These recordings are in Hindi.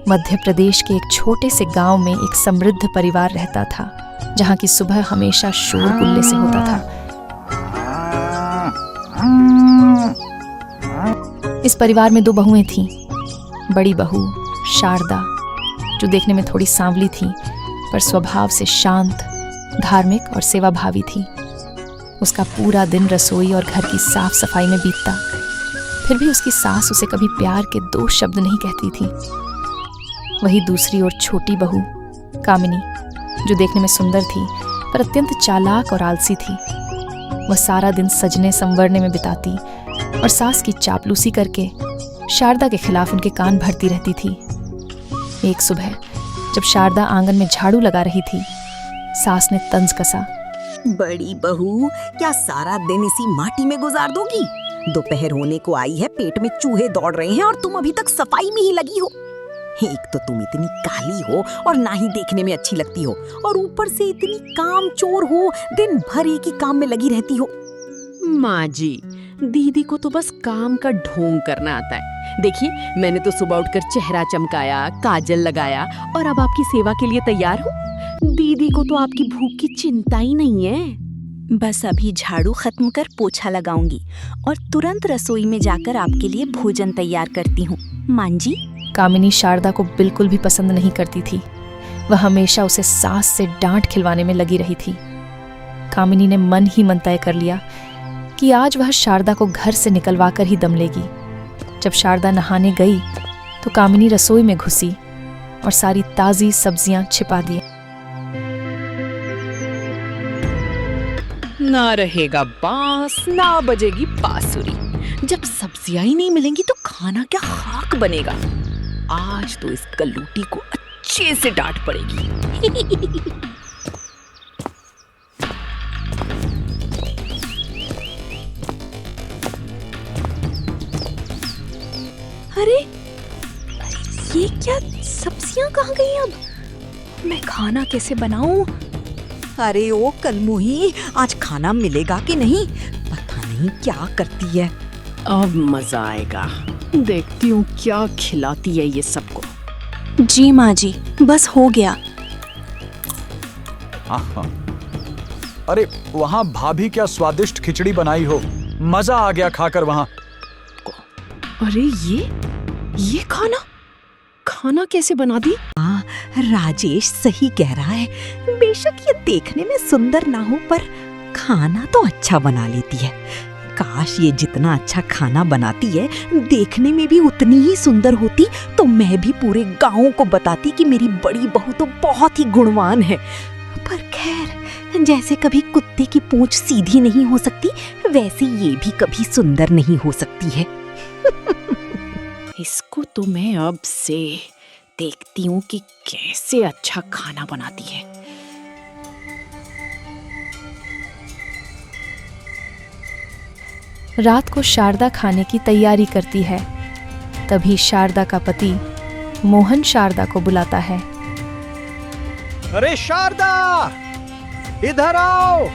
मध्य प्रदेश के एक छोटे से गांव में एक समृद्ध परिवार रहता था, जहां की सुबह हमेशा शोर गुल्ले से होता था। इस परिवार में 2 बहुएं थीं। बड़ी बहू शारदा, जो देखने में थोड़ी सांवली थी, पर स्वभाव से शांत, धार्मिक और सेवाभावी थी। उसका पूरा दिन रसोई और घर की साफ सफाई में बीतता। फिर भी उसकी सास उसे कभी प्यार के 2 शब्द नहीं कहती थी। वही दूसरी ओर छोटी बहू कामिनी, जो देखने में सुंदर थी पर अत्यंत चालाक और आलसी थी। वह सारा दिन सजने संवरने में बिताती और सास की चापलूसी करके शारदा के खिलाफ उनके कान भरती रहती थी। एक सुबह जब शारदा आंगन में झाड़ू लगा रही थी, सास ने तंज कसा। बड़ी बहू, क्या सारा दिन इसी माटी में गुजार दोगी? दोपहर होने को आई है, पेट में चूहे दौड़ रहे हैं और तुम अभी तक सफाई में ही लगी हो। एक तो तुम इतनी काली हो और ना ही देखने में अच्छी लगती हो, और ऊपर से इतनी कामचोर हो, दिन भर एक ही काम में लगी रहती हो। माँ जी, दीदी को तो बस काम का ढोंग करना आता है। देखिए, मैंने तो सुबह उठकर चेहरा चमकाया, काजल लगाया और अब आपकी सेवा के लिए तैयार हूँ। दीदी को तो आपकी भूख की चिंता ही नहीं है। बस अभी झाड़ू खत्म कर पोछा लगाऊंगी और तुरंत रसोई में जाकर आपके लिए भोजन तैयार करती हूँ। माँ जी। कामिनी शारदा को बिल्कुल भी पसंद नहीं करती थी। वह हमेशा उसे सास से डांट खिलवाने में लगी रही थी। कामिनी ने मन ही मन तय कर लिया कि आज वह शारदा को घर से निकलवा कर ही दम लेगी। जब शारदा नहाने गई तो कामिनी रसोई में घुसी और सारी ताजी सब्जियां छिपा दी। ना रहेगा बांस, ना बजेगी बांसुरी। जब सब्जियां ही नहीं मिलेंगी तो खाना क्या खाक बनेगा। आज तो इस कल्लूटी को अच्छे से डांट पड़ेगी। अरे ये क्या, सब्जियां कहाँ गई? अब मैं खाना कैसे बनाऊं? अरे ओ कलमुही, आज खाना मिलेगा कि नहीं? पता नहीं क्या करती है। अब मजा आएगा। देखती हूँ क्या खिलाती है ये सबको। जी माँ जी, बस हो गया। अरे वहाँ भाभी क्या स्वादिष्ट खिचड़ी बनाई हो, मजा आ गया खाकर वहाँ। अरे ये खाना कैसे बना दी? राजेश सही कह रहा है। बेशक ये देखने में सुंदर ना हो, पर खाना तो अच्छा बना लेती है। काश ये जितना अच्छा खाना बनाती है, देखने में भी उतनी ही सुंदर होती, तो मैं भी पूरे गांव को बताती कि मेरी बड़ी बहू तो बहुत ही गुणवान है। पर खैर, जैसे कभी कुत्ते की पूंछ सीधी नहीं हो सकती, वैसे ये भी कभी सुंदर नहीं हो सकती है। इसको तो मैं अब से देखती हूँ कि कैसे अच्छा खाना बनाती है। रात को शारदा खाने की तैयारी करती है। तभी शारदा का पति मोहन शारदा को बुलाता है। अरे शारदा, इधर आओ।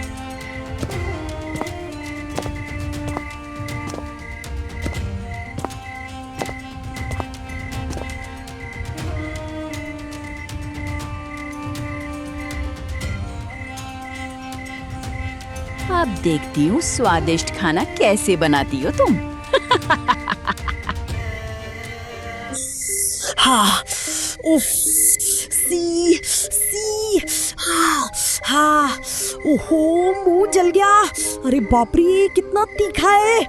अब देखती हूँ स्वादिष्ट खाना कैसे बनाती हो तुम। हाँ, उफ, हाँ, ओहो, मुंह जल गया। अरे बाप रे, कितना तीखा है।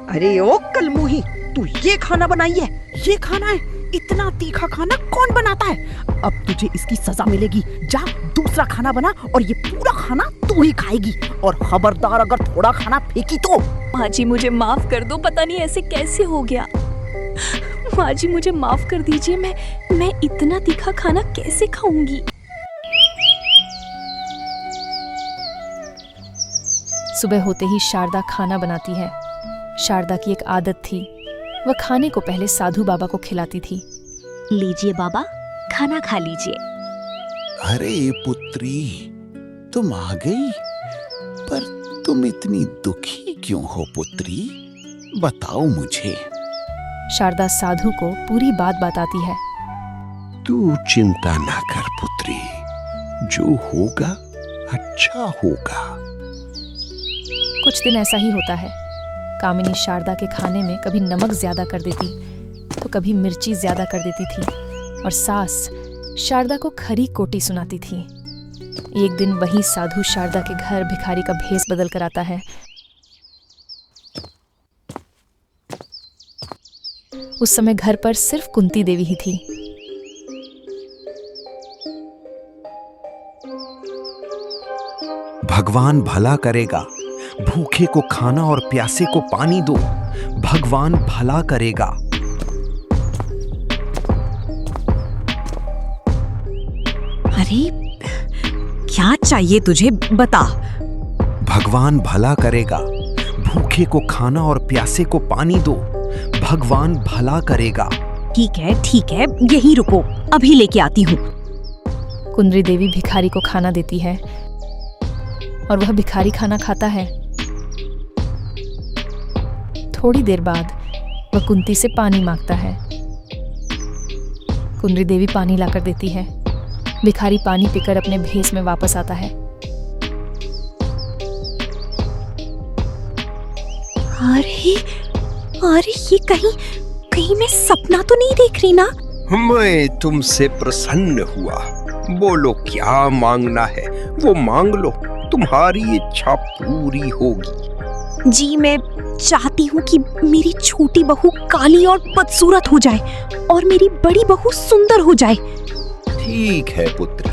अरे ओ कलमुही, तू ये खाना बनाई है? ये खाना है? इतना तीखा खाना कौन बनाता है? अब तुझे इसकी सजा मिलेगी। जा दूसरा खाना बना और ये पूरा खाना तू ही खाएगी, और खबरदार अगर थोड़ा खाना फेंकी तो। माँ जी मुझे माफ कर दो, पता नहीं ऐसे कैसे हो गया। माँ जी मुझे माफ कर दीजिए, मैं इतना तीखा खाना कैसे खाऊंगी। सुबह होते ही शारदा खाना बनाती है। शारदा की एक आदत थी, वह खाने को पहले साधु बाबा को खिलाती थी। लीजिए बाबा, खाना खा लीजिए। अरे पुत्री, तुम आ गई, पर तुम इतनी दुखी क्यों हो पुत्री? बताओ मुझे। शारदा साधु को पूरी बात बताती है। तू चिंता ना कर पुत्री, जो होगा अच्छा होगा। कुछ दिन ऐसा ही होता है। कामिनी शारदा के खाने में कभी नमक ज्यादा कर देती तो कभी मिर्ची ज्यादा कर देती थी और सास शारदा को खरी कोटी सुनाती थी। एक दिन वही साधु शारदा के घर भिखारी का भेष बदल कर आता है। उस समय घर पर सिर्फ कुंती देवी ही थी। भगवान भला करेगा, भूखे को खाना और प्यासे को पानी दो, भगवान भला करेगा। अरे क्या चाहिए तुझे, बता। भगवान भला करेगा, भूखे को खाना और प्यासे को पानी दो, भगवान भला करेगा। ठीक है यही रुको, अभी लेके आती हूँ। कुंद्री देवी भिखारी को खाना देती है और वह भिखारी खाना खाता है। थोड़ी देर बाद वह कुंती से पानी मांगता है। कुंद्री देवी पानी लाकर देती है। भिखारी पानी पीकर अपने भेष में वापस आता है। अरे ये कहीं मैं सपना तो नहीं देख रही ना? मैं तुमसे प्रसन्न हुआ। बोलो क्या मांगना है वो मांग लो, तुम्हारी इच्छा पूरी होगी। जी मैं चाहती हूँ कि मेरी छोटी बहू काली और बदसूरत हो जाए और मेरी बड़ी बहू सुंदर हो जाए। ठीक है पुत्री,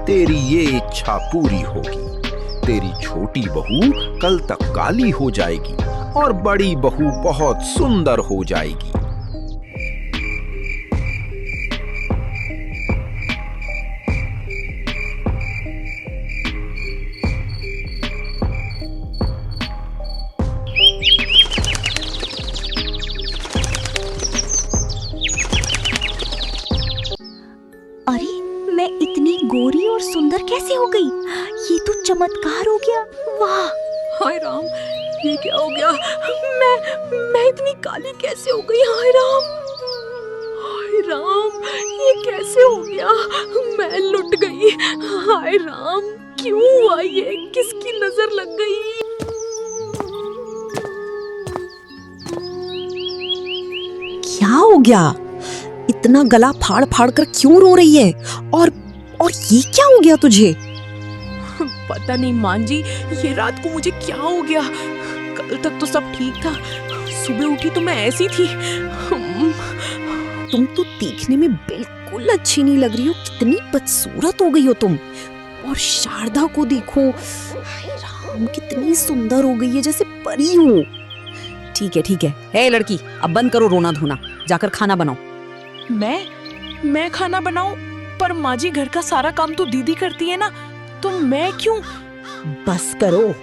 तेरी ये इच्छा पूरी होगी। तेरी छोटी बहू कल तक काली हो जाएगी और बड़ी बहू बहुत सुंदर हो जाएगी। अरे मैं इतनी गोरी और सुंदर कैसे हो गई? ये तो चमत्कार हो गया। वाह! हाय राम, ये क्या हो गया? मैं इतनी काली कैसे हो गई? हाय राम, ये कैसे हो गया? मैं लुट गई। हाय राम, क्यों हुआ ये? किसकी नजर लग गई? क्या हो गया? इतना गला फाड़ फाड़ कर क्यों रो रही है? और ये क्या हो गया तुझे? पता नहीं मान जी, ये रात को मुझे क्या हो गया। कल तक तो सब ठीक था, सुबह उठी तो मैं ऐसी थी। तुम तो देखने में बिल्कुल अच्छी नहीं लग रही हो। कितनी बदसूरत हो गई हो तुम। और शारदा को देखो, हाय राम कितनी सुंदर हो गई है, जैसे परी हो। ठीक है। हे लड़की, अब बंद करो रोना धोना, जाकर खाना बनाओ। मैं खाना बनाऊं? पर माँ जी घर का सारा काम तो दीदी करती है ना, तो मैं क्यों? बस करो,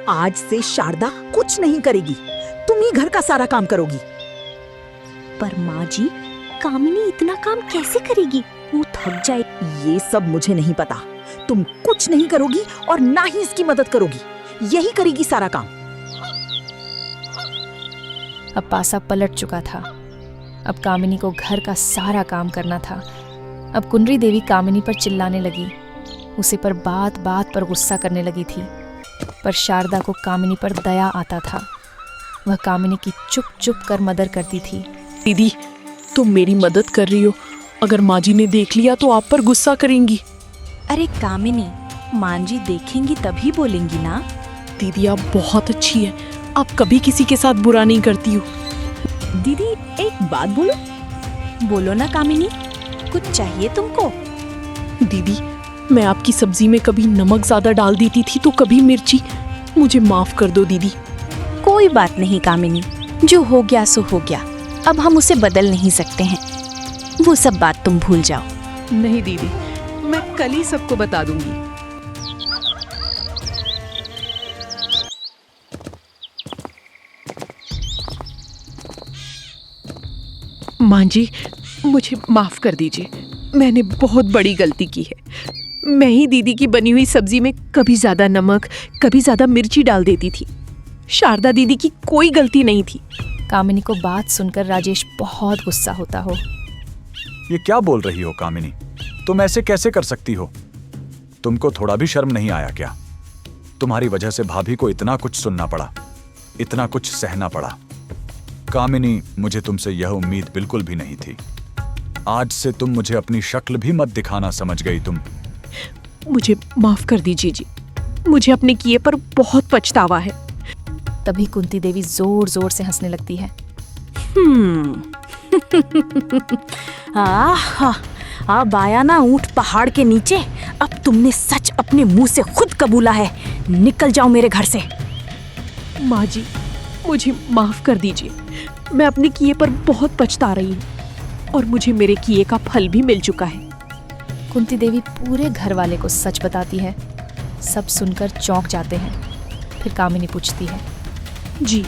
आज से शारदा कुछ नहीं करेगी, तुम ही घर का सारा काम करोगी। पर माँ जी, कामिनी इतना काम कैसे करेगी? वो थक जाए। ये सब मुझे नहीं पता। तुम कुछ नहीं करोगी और ना ही इसकी मदद करोगी, यही करेगी सारा काम। अब पासा पलट चुका था। अब कामिनी को घर का सारा काम करना था। अब कुंद्री देवी कामिनी पर चिल्लाने लगी, उसे पर बात बात पर गुस्सा करने लगी थी। पर शारदा को कामिनी पर दया आता था। वह कामिनी की चुप चुप कर मदद करती थी। दीदी, तुम मेरी मदद कर रही हो, अगर माँ जी ने देख लिया तो आप पर गुस्सा करेंगी। अरे कामिनी, माँ जी देखेंगी तभी बोलेंगी ना। दीदी आप बहुत अच्छी है, आप कभी किसी के साथ बुरा नहीं करती हो। दीदी एक बात बोलो। बोलो ना कामिनी, कुछ चाहिए तुमको? दीदी, मैं आपकी सब्जी में कभी नमक ज्यादा डाल देती थी तो कभी मिर्ची। मुझे माफ कर दो दीदी। कोई बात नहीं कामिनी, जो हो गया सो हो गया। अब हम उसे बदल नहीं सकते हैं, वो सब बात तुम भूल जाओ। नहीं दीदी, मैं कल ही सबको बता दूंगी। माँ जी, मुझे माफ कर दीजिए, मैंने बहुत बड़ी गलती की है। मैं ही दीदी की बनी हुई सब्जी में कभी ज्यादा नमक, कभी ज्यादा मिर्ची डाल देती थी। शारदा दीदी की कोई गलती नहीं थी। कामिनी को बात सुनकर राजेश बहुत गुस्सा होता हो। ये क्या बोल रही हो कामिनी? तुम ऐसे कैसे कर सकती हो? तुमको थोड़ा भी शर्म नहीं आया क्या? तुम्हारी वजह से भाभी को इतना कुछ सुनना पड़ा, इतना कुछ सहना पड़ा। कामिनी, मुझे तुमसे यह उम्मीद बिल्कुल भी नहीं थी। आज से तुम मुझे अपनी शक्ल भी मत दिखाना समझ गई तुम। मुझे माफ कर दीजिए जी, मुझे अपने किए पर बहुत पछतावा है। तभी कुंती देवी जोर जोर से हंसने लगती है। अब आया ना ऊंट पहाड़ के नीचे। अब तुमने सच अपने मुंह से खुद कबूला है। निकल जाओ मेरे घर से। माँ जी, मुझे माफ कर दीजिए। मैं अपने किए पर बहुत पछता रही हूँ और मुझे मेरे किए का फल भी मिल चुका है। कुंती देवी पूरे घर वाले को सच बताती है। सब सुनकर चौंक जाते हैं। फिर कामिनी पूछती है, जी,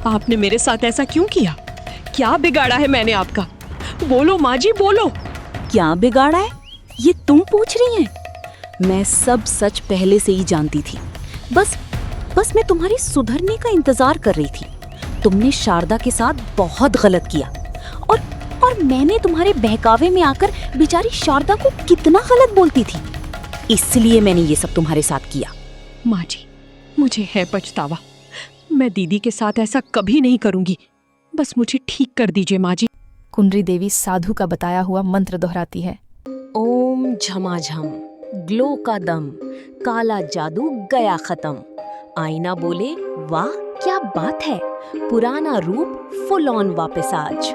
आपने मेरे साथ ऐसा क्यों किया? क्या बिगाड़ा है मैंने आपका? बोलो माँ जी, बोलो। क्या बिगाड़ा है ये तुम पूछ रही हैं? मैं सब सच पहले से ही जानती थी। बस मैं तुम्हारी सुधरने का इंतजार कर रही थी। तुमने शारदा के साथ बहुत गलत किया और मैंने तुम्हारे बहकावे में आकर बेचारी शारदा को कितना गलत बोलती थी, इसलिए मैंने ये सब तुम्हारे साथ किया। माँ जी, मुझे है पछतावा। मैं दीदी के साथ ऐसा कभी नहीं करूंगी। बस मुझे ठीक कर दीजिए माँ जी। कुंती देवी साधु का बताया हुआ मंत्र दोहराती है। ओम झमाझम, ग्लो का दम, काला जादू गया खत्म। आईना बोले, वाह क्या बात है, पुराना रूप फुल ऑन वापस आज।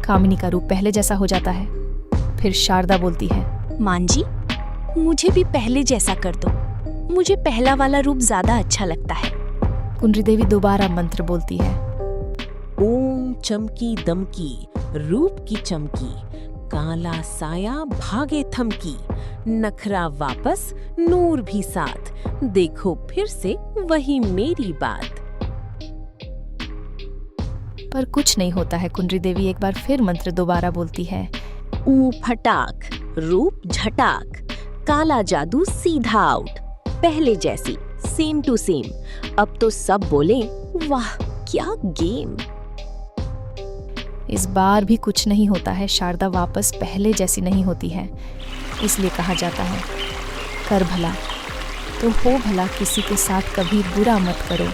कामिनी का रूप पहले जैसा हो जाता है। फिर शारदा बोलती है, माँ जी, मुझे भी पहले जैसा कर दो। मुझे पहला वाला रूप ज्यादा अच्छा लगता है। कुंती देवी दोबारा मंत्र बोलती है। ओम चमकी दमकी, रूप की चमकी, काला साया भागे थमकी, नखरा वापस नूर भी साथ, देखो फिर से वही मेरी बात। पर कुछ नहीं होता है। कुंती देवी एक बार फिर मंत्र दोबारा बोलती है। ऊ फटाक, रूप झटाक, काला जादू सीधा आउट, पहले जैसी सेम टू सेम। अब तो सब बोले, वाह क्या गेम। इस बार भी कुछ नहीं होता है। शारदा वापस पहले जैसी नहीं होती है। इसलिए कहा जाता है, कर भला तो हो भला, किसी के साथ कभी बुरा मत करो।